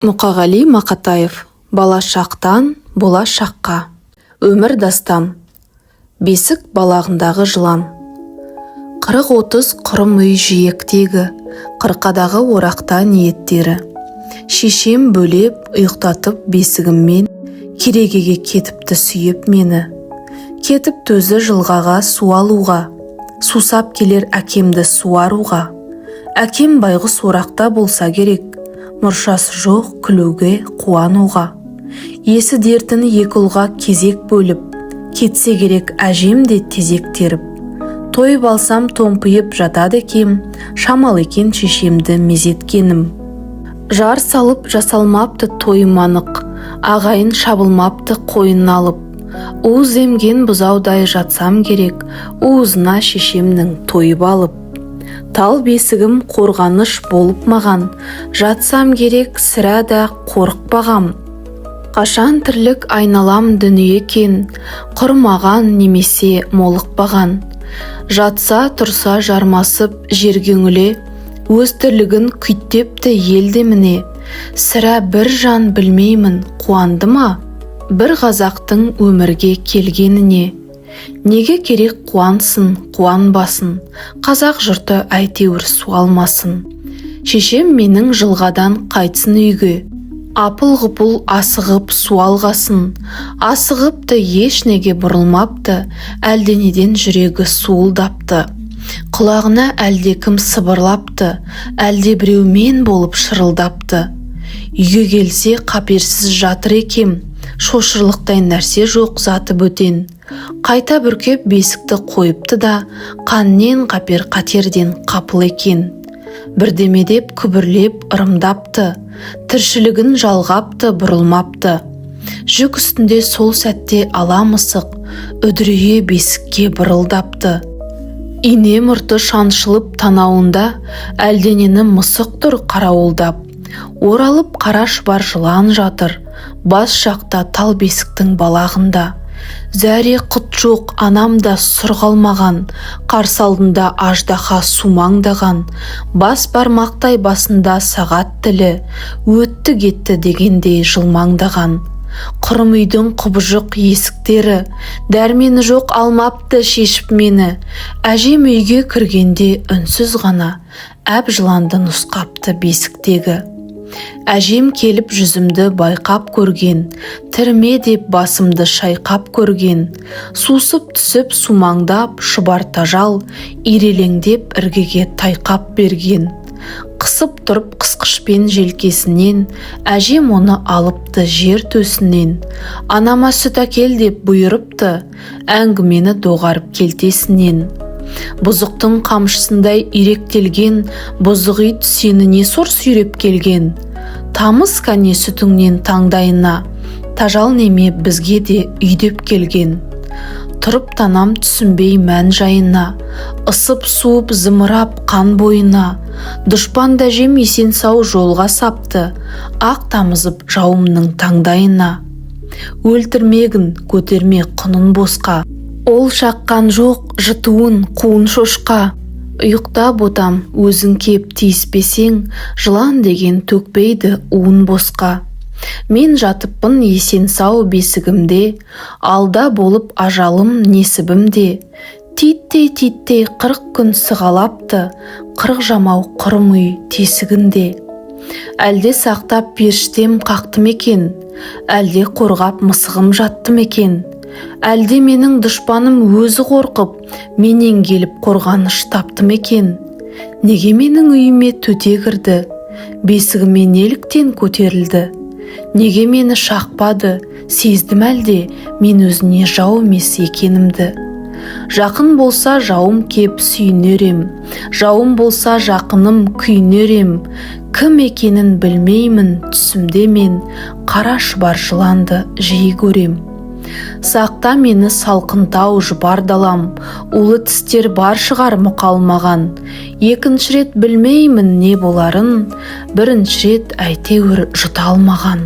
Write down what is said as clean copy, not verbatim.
Мұқағали Мақатаев. Балашақтан болашаққа. Өмір дастан. Бесік балағындағы жылан. 40-30 құрым үй жиектегі, қырқадағы орақта ниеттері. Шешем бөлеп, ұйықтатып бесігіммен, керегеге кетіпті сүйеп мені. Кетіп төзі жылғаға су алуға, сусап келер әкемді суаруға. Әкем байғұс орақта болса керек, мұршасы жоқ күлуге, қуануға. Есі дертін екі ұлға кезек бөліп, кетсе керек әжем де тезек теріп. Тойып алсам томпиып жатады екем, шамал екен шешемді мезеткенім. Жар салып жасалмапты тойым анық, ағайын шабылмапты қойын алып. Уыз емген бұзаудай жатсам керек, уызына шешемнің тойып алып. Тал бесігім қорғаныш болып маған, жатсам керек сірә да қорықпағам. Қашан тірлік айналам дүние екен, құрмаған немесе молықпаған. Жатса тұрса жармасып жерге үңіле, өз тірлігін күйттепті елде міне. Сірә бір жан білмеймін қуанды ма, бір қазақтың өмірге келгеніне. Неге керек қуансын, қуанбасын, қазақ жұрты әйтеуір суалмасын. Шешем менің жылғадан қайтсын үйге, апыл-ғұпыл асығып суалғасын. Асығыпты ешнеге бұрылмапты, әлденеден жүрегі суылдапты. Құлағына әлдекім сыбырлапты, әлде біреу мен болып шырылдапты. Үйге келсе қаперсіз жатыр екем, шошырлықтай нәрсе жоқ заты бөтен. Қайта бүркеп бесікті қойыпты да, қаннен қапер қатерден қапыл екен. Бірдеме деп күбірлеп ырымдапты, тіршілігін жалғапты, бұрылмапты. Жүк үстінде сол сәтте ала мысық, үдірейе бесікке бұрылдапты. Ине мұрты шаншылып танауында, әлденені мысық тұр қарауылдап. Оралып қара шұбар жылан жатыр, бас жақта тал бесіктің балағында. Зәре құт жоқ анамда сұр қалмаған, қарсы алдында аждаһа сумаңдаған. Бас бармақтай басында сағат тілі, өтті кетті дегендей жылмаңдаған. Құрым үйдің құбыжық есіктері, дәрмені жоқ алмапты шешіп мені. Әжем үйге кіргенде үнсіз ғана, әп жыланды нұсқапты бесіктегі. Әжем келіп жүзімді байқап көрген, тірме деп басымды шайқап көрген. Сусып түсіп сумаңдап шұбар тажал, ирелеңдеп іргеге тайқап берген. Қысып тұрып қысқышпен желкесінен, әжем оны алыпты жер төсінен. Анама сүт әкел деп бұйырыпты, әңгімені доғарып келтесінен. Бұзықтың қамшысындай иректелген, бұзық ит сені не сор сүйреп келген. Тамыз кәне сүтіңнен таңдайына, тажал неме бізге де үйдеп келген. Тұрып танам түсінбей мән жайына, ысып суып зымырап қан бойына. Дұшпан дәжем есен сау жолға сапты, ақ тамызып жауымның таңдайына. Өлтірмегін көтерме құнын босқа, ол шаққан жоқ жытуын қуын шошқа. Ұйықта ботам өзің кеп тиіспесең, жылан деген төкпейді уын босқа. Мен жатыппын есен сау бесігімде, алда болып ажалым несібімде. Титтей 40 күн сығалапты, 40 жамау құрым үй тесігінде. Әлде сақтап періштем қақты мекен, әлде қорғап мысығым жатты мекен. Әлде менің дұшпаным өзі қорқып, менен келіп қорғаныш тапты мекен. Неге менің үйіме төте кірді, бесігіме неліктен көтерілді. Неге мені шақпады, сездім әлде мен өзіне жау емес екенімді. Жақын болса жауым кеп сүйінерем, жауым болса жақыным күйінерем. Кім екенін білмеймін түсімде мен, қара шұбар жыланды жиі көрем. Сақта мені салқынтау жұпар далам, улы тістер бар шығар мұқалмаған. Екінші рет білмеймін не боларын, бірінші рет әйтеуір жұта алмаған.